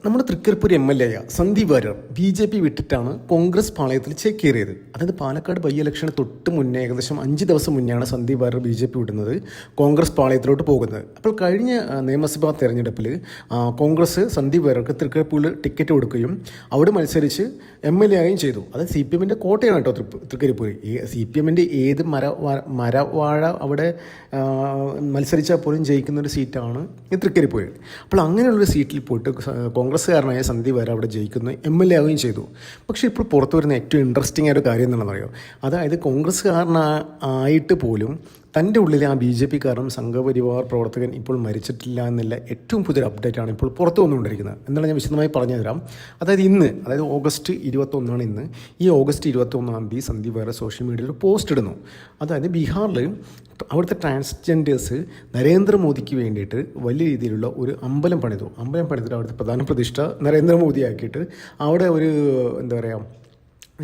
നമ്മുടെ തൃക്കരിപ്പൂർ MLA ആയ Sandeep Warrier BJP വിട്ടിട്ടാണ് Congress പാളയത്തിൽ ചേക്കേറിയത്. അതായത് പാലക്കാട് ബൈ ഇലക്ഷന് തൊട്ട് മുന്നേ ഏകദേശം 5 ദിവസം മുന്നെയാണ് സന്ദീപ് വാര്യർ BJP വിടുന്നത്, കോൺഗ്രസ് പാളയത്തിലോട്ട് പോകുന്നത്. അപ്പോൾ കഴിഞ്ഞ നിയമസഭാ തെരഞ്ഞെടുപ്പിൽ കോൺഗ്രസ് സന്ദീപ് വാര്യർക്ക് തൃക്കരിപ്പൂരിൽ ടിക്കറ്റ് കൊടുക്കുകയും അവിടെ മത്സരിച്ച് MLA ആവുകയും ചെയ്തു. അത് CPM-ൻ്റെ കോട്ടയാണ് കേട്ടോ തൃക്കരിപ്പൂർ. ഈ CPM-ൻ്റെ ഏത് മരവാഴ അവിടെ മത്സരിച്ചാൽ പോലും ജയിക്കുന്ന ഒരു സീറ്റാണ് ഈ തൃക്കരിപ്പൂർ. അപ്പോൾ അങ്ങനെയുള്ളൊരു സീറ്റിൽ പോയിട്ട് കോൺഗ്രസ്സുകാരനായ സന്ദീപ് വാര്യർ അവിടെ ജയിക്കുന്ന MLA ആവുകയും ചെയ്തു. പക്ഷേ ഇപ്പോൾ പുറത്തു വരുന്ന ഏറ്റവും ഇൻട്രസ്റ്റിംഗ് ആയ ഒരു കാര്യം എന്താണെന്ന് അറിയോ? അതായത് കോൺഗ്രസ്സുകാരനായിട്ട് പോലും തൻ്റെ ഉള്ളിലെ ആ BJP-കാരനും സംഘപരിവാർ പ്രവർത്തകൻ ഇപ്പോൾ മരിച്ചിട്ടില്ല എന്നുള്ള ഏറ്റവും പുതിയൊരു അപ്ഡേറ്റാണ് ഇപ്പോൾ പുറത്തു വന്നുകൊണ്ടിരിക്കുന്നത്. എന്താണ് ഞാൻ വിശദമായി പറഞ്ഞു തരാം. അതായത് ഓഗസ്റ്റ് 21 ഇന്ന്. ഈ ഓഗസ്റ്റ് 21 സന്ദീപ് വാര്യർ സോഷ്യൽ മീഡിയയിൽ ഒരു പോസ്റ്റ് ഇടുന്നു. അതായത് ബീഹാറിൽ അവിടുത്തെ ട്രാൻസ്ജെൻഡേഴ്സ് നരേന്ദ്രമോദിക്ക് വേണ്ടിയിട്ട് വലിയ രീതിയിലുള്ള ഒരു അമ്പലം പണിതിട്ട് അവിടുത്തെ പ്രധാന പ്രതിഷ്ഠ നരേന്ദ്രമോദി ആക്കിയിട്ട് അവിടെ ഒരു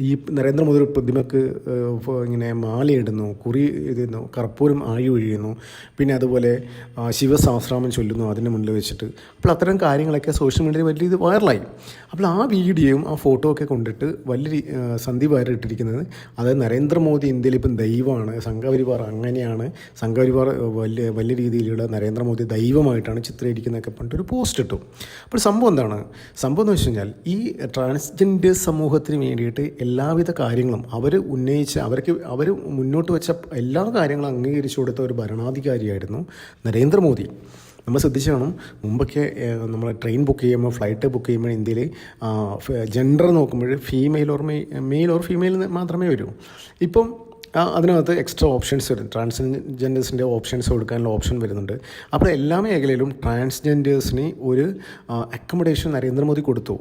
ഈ നരേന്ദ്രമോദി പ്രതിമക്ക് ഇങ്ങനെ മാലയിടുന്നു, കുറി ഇടുന്നു, കർപ്പൂരം ആഴി ഒഴിയുന്നു, പിന്നെ അതുപോലെ ശിവസഹസ്രനാമം ചൊല്ലുന്നു അതിന് മുന്നിൽ വെച്ചിട്ട്. അപ്പോൾ അത്തരം കാര്യങ്ങളൊക്കെ സോഷ്യൽ മീഡിയയിൽ വലിയ ഇത് വൈറലായി. അപ്പോൾ ആ വീഡിയോയും ആ ഫോട്ടോ ഒക്കെ കൊണ്ടിട്ട് സന്ദീപ് വാര്യർ ഇട്ടിരിക്കുന്നത്, അതായത് നരേന്ദ്രമോദി ഇന്ത്യയിൽ ഇപ്പം ദൈവമാണ്, സംഘപരിവാർ അങ്ങനെയാണ്, സംഘപരിവാർ വലിയ രീതിയിലുള്ള നരേന്ദ്രമോദി ദൈവമായിട്ടാണ് ചിത്രീകരിക്കുന്നതൊക്കെ പറഞ്ഞിട്ട് ഒരു പോസ്റ്റ് ഇട്ടു. അപ്പോൾ സംഭവം എന്താണ്? സംഭവം എന്ന് വെച്ച് കഴിഞ്ഞാൽ ഈ ട്രാൻസ്ജെൻഡർ സമൂഹത്തിന് വേണ്ടിയിട്ട് എല്ലാവിധ കാര്യങ്ങളും അവർ മുന്നോട്ട് വെച്ച എല്ലാ കാര്യങ്ങളും അംഗീകരിച്ചു കൊടുത്ത ഒരു ഭരണാധികാരിയായിരുന്നു നരേന്ദ്രമോദി. നമ്മൾ ശ്രദ്ധിച്ചു കാണും, മുമ്പൊക്കെ നമ്മൾ ട്രെയിൻ ബുക്ക് ചെയ്യുമ്പോൾ, ഫ്ലൈറ്റ് ബുക്ക് ചെയ്യുമ്പോൾ ഇന്ത്യയിൽ ജെൻഡർ നോക്കുമ്പോൾ മെയിൽ ഓർ ഫീമെയിൽ മാത്രമേ വരൂ. ഇപ്പം അതിനകത്ത് എക്സ്ട്രാ ഓപ്ഷൻസ് വരും, ട്രാൻസ്ജെൻഡേഴ്സിൻ്റെ ഓപ്ഷൻസ് കൊടുക്കാനുള്ള ഓപ്ഷൻ വരുന്നുണ്ട്. അപ്പോൾ എല്ലാ മേഖലയിലും ട്രാൻസ്ജെൻഡേഴ്സിന് ഒരു അക്കോമഡേഷൻ നരേന്ദ്രമോദി കൊടുത്തു.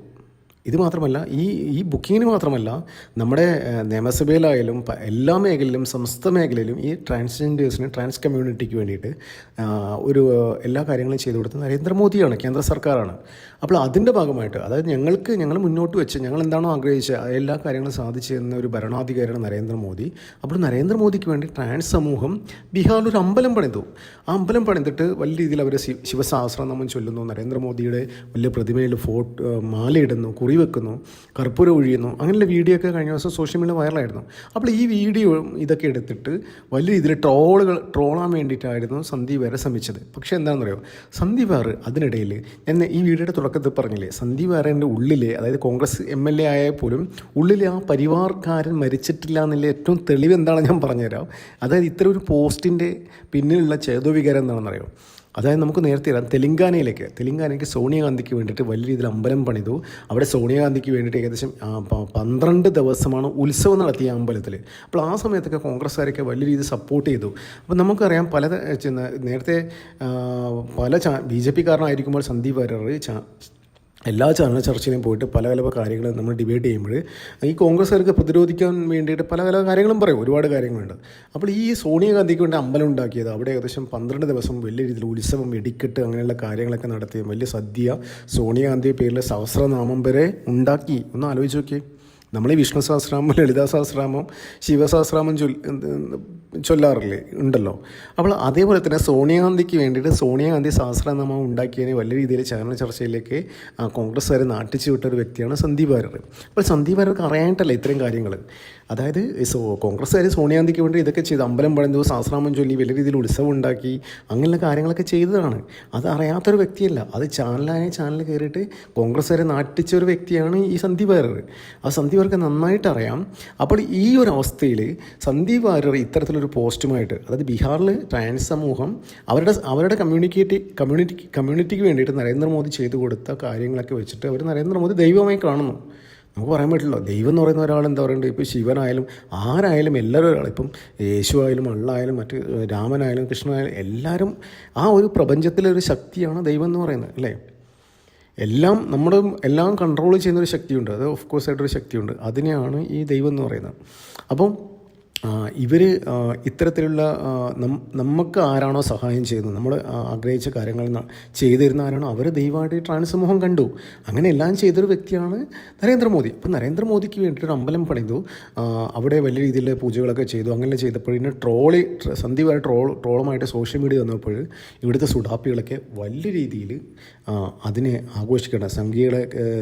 ഇത് മാത്രമല്ല, ഈ ബുക്കിങ്ങിന് മാത്രമല്ല, നമ്മുടെ നിയമസഭയിലായാലും എല്ലാ മേഖലയിലും സമസ്ത മേഖലയിലും ഈ ട്രാൻസ്ജെൻഡേഴ്സിന്, ട്രാൻസ് കമ്മ്യൂണിറ്റിക്ക് വേണ്ടിയിട്ട് എല്ലാ കാര്യങ്ങളും ചെയ്തു കൊടുത്തത് നരേന്ദ്രമോദിയാണ്, കേന്ദ്ര സർക്കാരാണ്. അപ്പോൾ അതിൻ്റെ ഭാഗമായിട്ട്, അതായത് ഞങ്ങൾ മുന്നോട്ട് വെച്ച് ഞങ്ങൾ എന്താണോ ആഗ്രഹിച്ചത് എല്ലാ കാര്യങ്ങളും സാധിച്ചു തന്ന ഒരു ഭരണാധികാരിയാണ് നരേന്ദ്രമോദി. അപ്പോൾ നരേന്ദ്രമോദിക്ക് വേണ്ടി ട്രാൻസ് സമൂഹം ബീഹാറിൽ ഒരു അമ്പലം പണിതു. ആ അമ്പലം പണിതിട്ട് വലിയ രീതിയിൽ അവർ ശിവസഹസ്രനാമം ചൊല്ലുന്നു, നരേന്ദ്രമോദിയുടെ വലിയ പ്രതിമയിൽ മാലയിടുന്നു, കുറി വെക്കുന്നു, കർപ്പൂരം ഒഴിയുന്നു. അങ്ങനെയുള്ള വീഡിയോ ഒക്കെ കഴിഞ്ഞ ദിവസം സോഷ്യൽ മീഡിയ വൈറലായിരുന്നു. അപ്പോൾ ഈ വീഡിയോ ഇതൊക്കെ എടുത്തിട്ട് വലിയ രീതിയിൽ ട്രോളാൻ വേണ്ടിയിട്ടായിരുന്നു സന്ദീപ് വാര്യർ ശ്രമിച്ചത്. പക്ഷേ എന്താണെന്ന് പറയുക, സന്ദീപ് വാര്യർ അതിനിടയിൽ, ഞാൻ ഈ വീഡിയോയുടെ തുടക്കത്തിൽ പറഞ്ഞില്ലേ, സന്ദീപ് വാര്യൻ്റെ ഉള്ളിലെ, അതായത് കോൺഗ്രസ് MLA ആയാൽ പോലും ഉള്ളിലെ ആ പരിവാർക്കാരൻ മരിച്ചിട്ടില്ല എന്നുള്ള ഏറ്റവും തെളിവ് എന്താണെന്ന് ഞാൻ പറഞ്ഞുതരാം. അതായത് ഇത്തരം ഒരു പോസ്റ്റിൻ്റെ പിന്നിലുള്ള ചേതോവികാരം എന്താണെന്ന് അറിയാം. അതായത് നമുക്ക് നേരത്തെ വരാം തെലങ്കാനയ്ക്ക് സോണിയാഗാന്ധിക്ക് വേണ്ടിയിട്ട് വലിയ രീതിയിൽ അമ്പലം പണിതു. അവിടെ സോണിയാഗാന്ധിക്ക് വേണ്ടിയിട്ട് ഏകദേശം 12 ദിവസമാണ് ഉത്സവം നടത്തിയ അമ്പലത്തിൽ. അപ്പോൾ ആ സമയത്തൊക്കെ കോൺഗ്രസ്സുകാരൊക്കെ വലിയ രീതിയിൽ സപ്പോർട്ട് ചെയ്തു. അപ്പോൾ നമുക്കറിയാം, നേരത്തെ BJP-കാരനായിരിക്കുമ്പോൾ സന്ദീപ് വാര്യർ എല്ലാ ചാനൽ ചർച്ചയിലും പോയിട്ട് പല കാര്യങ്ങൾ നമ്മൾ ഡിബേറ്റ് ചെയ്യുമ്പോൾ ഈ കോൺഗ്രസ്സുകാർക്ക് പ്രതിരോധിക്കാൻ വേണ്ടിയിട്ട് പല കാര്യങ്ങളും പറയും, ഒരുപാട് കാര്യങ്ങളുണ്ട്. അപ്പോൾ ഈ സോണിയാഗാന്ധിക്ക് വേണ്ടി അമ്പലം ഉണ്ടാക്കിയത്, അവിടെ ഏകദേശം 12 ദിവസം വലിയ രീതിയിൽ ഉത്സവം, വെടിക്കെട്ട്, അങ്ങനെയുള്ള കാര്യങ്ങളൊക്കെ നടത്തി വലിയ സദ്യ, സോണിയാഗാന്ധി പേരിൽ സഹസ്രനാമം വരെ ഉണ്ടാക്കി. ഒന്ന് ആലോചിച്ച് നോക്കിയേ. നമ്മൾ ഈ വിഷ്ണു സഹസ്രനാമം, ലളിതാ സഹസ്രനാമം, ശിവസഹസ്രനാമം ചൊല്ലാറില്ലേ, ഉണ്ടല്ലോ. അപ്പോൾ അതേപോലെ തന്നെ സോണിയാഗാന്ധിക്ക് വേണ്ടിയിട്ട് സോണിയാഗാന്ധി സഹസ്രനാമം ഉണ്ടാക്കിയതിനെ വലിയ രീതിയിൽ ചാനൽ ചർച്ചയിലേക്ക് കോൺഗ്രസ്സുകാരെ നാട്ടിച്ചു വിട്ട ഒരു വ്യക്തിയാണ് സന്ദീപ് വാര്യർ. അപ്പോൾ സന്ദീപ് വാര്യർക്ക് അറിയാനായിട്ടല്ല ഇത്രയും കാര്യങ്ങൾ. അതായത് കോൺഗ്രസ്സുകാർ സോണിയാഗാന്ധിക്ക് വേണ്ടി ഇതൊക്കെ ചെയ്ത് അമ്പലം പണിതു, സഹസ്രനാമം ചൊല്ലി, വലിയ രീതിയിൽ ഉത്സവം ഉണ്ടാക്കി, അങ്ങനെയുള്ള കാര്യങ്ങളൊക്കെ ചെയ്തതാണ്. അത് അറിയാത്തൊരു വ്യക്തിയല്ല, അത് ചാനൽ കയറിയിട്ട് കോൺഗ്രസ്സുകാരെ നാട്ടിച്ച ഒരു വ്യക്തിയാണ് ഈ സന്ദീപ് വാര്യർ. ആ സന്ദീപ് വാര്യർക്ക് നന്നായിട്ട് അറിയാം. അപ്പോൾ ഈ ഒരു അവസ്ഥയിൽ സന്ദീപ് വാര്യർ ഇത്തരത്തിലൊരു പോസ്റ്റുമായിട്ട്, അതായത് ബീഹാറിൽ ട്രാൻസ് സമൂഹം അവരുടെ കമ്മ്യൂണിറ്റിക്ക് വേണ്ടിയിട്ട് നരേന്ദ്രമോദി ചെയ്തു കൊടുത്ത കാര്യങ്ങളൊക്കെ വെച്ചിട്ട് അവർ നരേന്ദ്രമോദി ദൈവമായി കാണുന്നു. നമുക്ക് പറയാൻ പറ്റില്ല. ദൈവം എന്ന് പറയുന്ന ഒരാൾ എന്താ പറയുന്നത്, ഇപ്പോൾ ശിവനായാലും ആരായാലും എല്ലാവരും ഒരാൾ, ഇപ്പം യേശു ആയാലും അള്ളായാലും മറ്റ് രാമനായാലും കൃഷ്ണനായാലും എല്ലാവരും ആ ഒരു പ്രപഞ്ചത്തിലൊരു ശക്തിയാണ് ദൈവം എന്ന് പറയുന്നത്, അല്ലേ? എല്ലാം കൺട്രോൾ ചെയ്യുന്നൊരു ശക്തിയുണ്ട്, അത് ഓഫ് കോഴ്സ് ആയിട്ടൊരു ശക്തിയുണ്ട്. അതിനെയാണ് ഈ ദൈവം എന്ന് പറയുന്നത്. അപ്പം ഇവർ ഇത്തരത്തിലുള്ള നമുക്ക് ആരാണോ സഹായം ചെയ്യുന്നത്, നമ്മൾ ആഗ്രഹിച്ച കാര്യങ്ങൾ ചെയ്തു തരുന്ന ആരാണോ അവർ ദൈവമായിട്ട് ഈ ട്രാൻസ് സമൂഹം കണ്ടു. അങ്ങനെ എല്ലാം ചെയ്തൊരു വ്യക്തിയാണ് നരേന്ദ്രമോദി. അപ്പം നരേന്ദ്രമോദിക്ക് വേണ്ടിയിട്ടൊരു അമ്പലം പണിതു, അവിടെ വലിയ രീതിയിൽ പൂജകളൊക്കെ ചെയ്തു. അങ്ങനെ ചെയ്തപ്പോൾ ഇതിന് സന്ദീപായ ട്രോളുമായിട്ട് സോഷ്യൽ മീഡിയ വന്നപ്പോൾ ഇവിടുത്തെ സുഡാപ്പികളൊക്കെ വലിയ രീതിയിൽ അതിനെ ആഘോഷിക്കണം.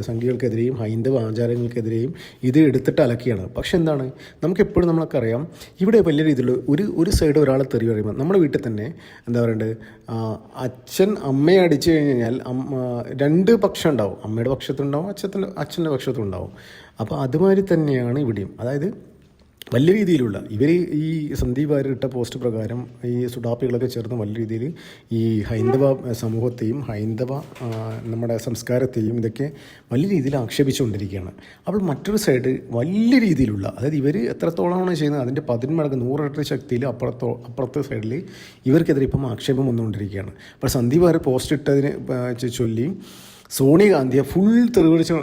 സംഘികൾക്കെതിരെയും ഹൈന്ദവ ആചാരങ്ങൾക്കെതിരെയും ഇത് എടുത്തിട്ട് അലക്കിയാണ്. പക്ഷെ എന്താണ്, നമുക്കെപ്പോഴും നമ്മളൊക്കെ ഇവിടെ വലിയ രീതിയിൽ ഒരു സൈഡ് ഒരാളെ തെറി പറയുമ്പോൾ നമ്മുടെ വീട്ടിൽ തന്നെ എന്താ പറയണ്ടത്, അച്ഛൻ അമ്മയെ അടിച്ചു കഴിഞ്ഞാൽ രണ്ട് പക്ഷം ഉണ്ടാവും. അമ്മയുടെ പക്ഷത്തുണ്ടാവും, അച്ഛൻ്റെ പക്ഷത്തുണ്ടാവും. അപ്പോൾ അതുമാതിരി തന്നെയാണ് ഇവിടെയും. അതായത് വലിയ രീതിയിലുള്ള ഈ സന്ദീപ് വാര്യർ ഇട്ട പോസ്റ്റ് പ്രകാരം ഈ സുഡാപ്പികളൊക്കെ ചേർന്ന് വലിയ രീതിയിൽ ഈ ഹൈന്ദവ സമൂഹത്തെയും നമ്മുടെ സംസ്കാരത്തെയും ഇതൊക്കെ വലിയ രീതിയിൽ ആക്ഷേപിച്ചുകൊണ്ടിരിക്കുകയാണ്. അപ്പോൾ മറ്റൊരു സൈഡ് വലിയ രീതിയിലുള്ള, അതായത് ഇവർ എത്രത്തോളമാണ് ചെയ്യുന്നത് അതിൻ്റെ 10 മടങ്ങ് 100 ഇരട്ടി ശക്തിയിൽ അപ്പുറത്തെ സൈഡിൽ ഇവർക്കെതിരെ ഇപ്പം ആക്ഷേപം വന്നുകൊണ്ടിരിക്കുകയാണ്. അപ്പോൾ സന്ദീപ് വാര്യർ പോസ്റ്റ് ഇട്ടതിനെ ചൊല്ലി സോണിയാഗാന്ധിയെ ഫുൾ തെറിവിളിച്ച്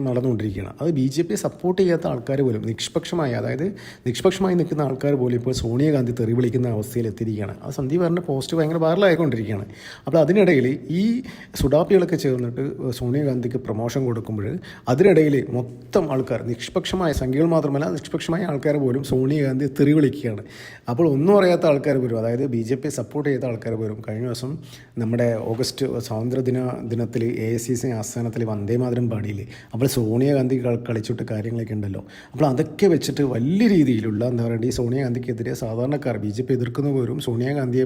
നടന്നുകൊണ്ടിരിക്കുകയാണ്. അത് BJP സപ്പോർട്ട് ചെയ്യാത്ത ആൾക്കാർ പോലും നിഷ്പക്ഷമായി നിൽക്കുന്ന ആൾക്കാർ പോലും ഇപ്പോൾ സോണിയാഗാന്ധി തെറി വിളിക്കുന്ന അവസ്ഥയിൽ എത്തിയിരിക്കുകയാണ്. അത് സന്ദീപ് വാര്യൻ്റെ പോസ്റ്റ് ഭയങ്കര വൈറലായിക്കൊണ്ടിരിക്കുകയാണ്. അപ്പോൾ അതിനിടയിൽ ഈ സുഡാപ്പികളൊക്കെ ചേർന്നിട്ട് സോണിയാഗാന്ധിക്ക് പ്രൊമോഷൻ കൊടുക്കുമ്പോൾ അതിനിടയിൽ മൊത്തം ആൾക്കാർ, സംഖ്യകൾ മാത്രമല്ല നിഷ്പക്ഷമായ ആൾക്കാർ പോലും സോണിയാഗാന്ധി തെറി വിളിക്കുകയാണ്. അപ്പോൾ ഒന്നും അറിയാത്ത ആൾക്കാർ പോലും, അതായത് BJP സപ്പോർട്ട് ചെയ്ത ആൾക്കാർ പോലും കഴിഞ്ഞ ദിവസം നമ്മുടെ ഓഗസ്റ്റ് ദിനത്തിൽ AICC ആസ്ഥാനത്തിൽ വന്ദേമാതരം പാടിയില്ലേ, അപ്പോൾ സോണിയാഗാന്ധി കളിച്ചിട്ട് കാര്യങ്ങളൊക്കെ ഉണ്ടല്ലോ. അപ്പോൾ അതൊക്കെ വെച്ചിട്ട് വലിയ രീതിയിലുള്ള എന്താ പറയുക, ഈ സോണിയാഗാന്ധിക്കെതിരെ സാധാരണക്കാർ BJP എതിർക്കുന്ന പോലും സോണിയാഗാന്ധിയെ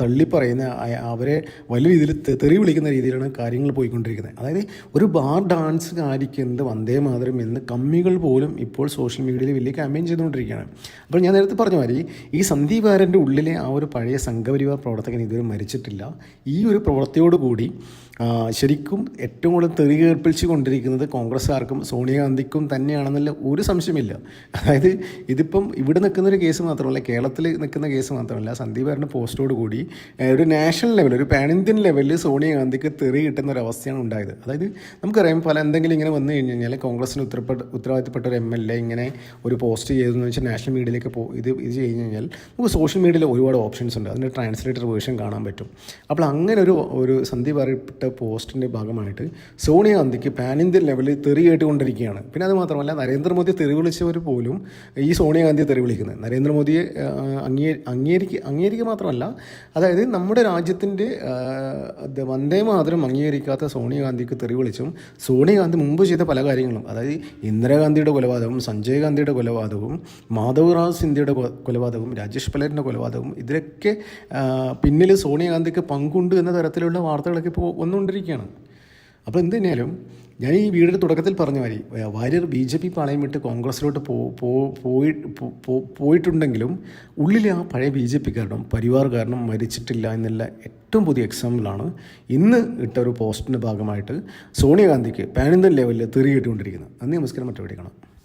തള്ളിപ്പറയുന്ന, അവരെ വലിയ രീതിയിൽ തെറി വിളിക്കുന്ന രീതിയിലാണ് കാര്യങ്ങൾ പോയിക്കൊണ്ടിരിക്കുന്നത്. അതായത് ഒരു ബാർ ഡാൻസ് കാര്യക്കെന്ത് വന്ദേമാതരം എന്ന് കമ്മികൾ പോലും ഇപ്പോൾ സോഷ്യൽ മീഡിയയിൽ വലിയ ക്യാമ്പയിൻ ചെയ്തുകൊണ്ടിരിക്കുകയാണ്. അപ്പോൾ ഞാൻ നേരത്തെ പറഞ്ഞ മാതിരി ഈ സന്ദീപ് വാര്യൻ്റെ ഉള്ളിലെ ആ ഒരു പഴയ സംഘപരിവാർ പ്രവർത്തകൻ ഇതുവരെ മരിച്ചിട്ടില്ല. ഈ ഒരു പ്രവൃത്തിയോടുകൂടി ശരിക്കും ഏറ്റവും കൂടുതൽ തെറി കേൾപ്പിച്ചു കൊണ്ടിരിക്കുന്നത് കോൺഗ്രസ്സുകാർക്കും സോണിയാഗാന്ധിക്കും തന്നെയാണെന്നുള്ള ഒരു സംശയമില്ല. അതായത് ഇതിപ്പം ഇവിടെ നിൽക്കുന്നൊരു കേസ് മാത്രമല്ല, കേരളത്തിൽ നിൽക്കുന്ന കേസ് മാത്രമല്ല, സന്ദീപ് വാര്യൻ്റെ പോസ്റ്റോട് കൂടി ഒരു നാഷണൽ ലെവൽ, ഒരു പാൻ ഇന്ത്യൻ ലെവലിൽ സോണിയാഗാന്ധിക്ക് തെറി കിട്ടുന്ന ഒരു അവസ്ഥയാണ് ഉണ്ടായത്. അതായത് നമുക്കറിയാം, എന്തെങ്കിലും ഇങ്ങനെ വന്നു കഴിഞ്ഞ് കഴിഞ്ഞാൽ കോൺഗ്രസിന് ഉത്തരവാദിത്തപ്പെട്ട ഒരു MLA ഇങ്ങനെ ഒരു പോസ്റ്റ് ചെയ്തതെന്ന് വെച്ചാൽ നാഷണൽ മീഡിയയിലേക്ക് ഇത് ചെയ്ത് കഴിഞ്ഞാൽ നമുക്ക് സോഷ്യൽ മീഡിയയിൽ ഒരുപാട് ഓപ്ഷൻസ് ഉണ്ട്, അതിൻ്റെ ട്രാൻസ്ലേറ്റർ വേർഷൻ കാണാൻ പറ്റും. അപ്പോൾ അങ്ങനെ ഒരു സന്ദീപ് വാര്യപ്പെട്ട പോസ്റ്റിൻ്റെ ഭാഗമായിട്ട് സോണിയാഗാന്ധിക്ക് പാൻ ഇന്ത്യൻ ലെവലിൽ തെറി കേട്ടുകൊണ്ടിരിക്കുകയാണ്. പിന്നെ അത് മാത്രമല്ല, നരേന്ദ്രമോദി തെറി വിളിച്ചവർ പോലും ഈ സോണിയാഗാന്ധിയെ തെറി വിളിക്കുന്നത്. നരേന്ദ്രമോദിയെ അംഗീകരിക്കുക മാത്രമല്ല, അതായത് നമ്മുടെ രാജ്യത്തിൻ്റെ വന്ദേമാതരം അംഗീകരിക്കാത്ത സോണിയാഗാന്ധിക്ക് തെറി വിളിച്ചും സോണിയാഗാന്ധി മുമ്പ് ചെയ്ത പല കാര്യങ്ങളും, അതായത് ഇന്ദിരാഗാന്ധിയുടെ കൊലപാതകവും സഞ്ജയ് ഗാന്ധിയുടെ കൊലപാതകവും മാധവറാവ് സിന്ധ്യയുടെ കൊലപാതകവും രാജേഷ് പലേറിൻ്റെ കൊലപാതകവും ഇതിലൊക്കെ പിന്നിൽ സോണിയാഗാന്ധിക്ക് പങ്കുണ്ട് എന്ന തരത്തിലുള്ള വാർത്തകളൊക്കെ ഇപ്പോൾ വന്നുകൊണ്ടിരിക്കുകയാണ്. അപ്പോൾ എന്ത് തന്നെയാലും ഞാൻ ഈ വീടിൻ്റെ തുടക്കത്തിൽ പറഞ്ഞ മാതിരി വാര്യർ BJP പാളയം വിട്ട് കോൺഗ്രസ്സിലോട്ട് പോയിട്ടുണ്ടെങ്കിലും ഉള്ളിലെ ആ പഴയ BJP പരിവാർ കാരണം മരിച്ചിട്ടില്ല എന്നുള്ള ഏറ്റവും പുതിയ എക്സാമ്പിളാണ് ഇന്ന് ഇട്ട ഒരു പോസ്റ്റിൻ്റെ ഭാഗമായിട്ട് സോണിയാഗാന്ധിക്ക് പാൻ ഇന്ത്യൻ ലെവലിൽ തെറി കിട്ടിക്കൊണ്ടിരിക്കുന്നത്. നന്ദി, നമസ്കാരം, മറ്റു കാണാം.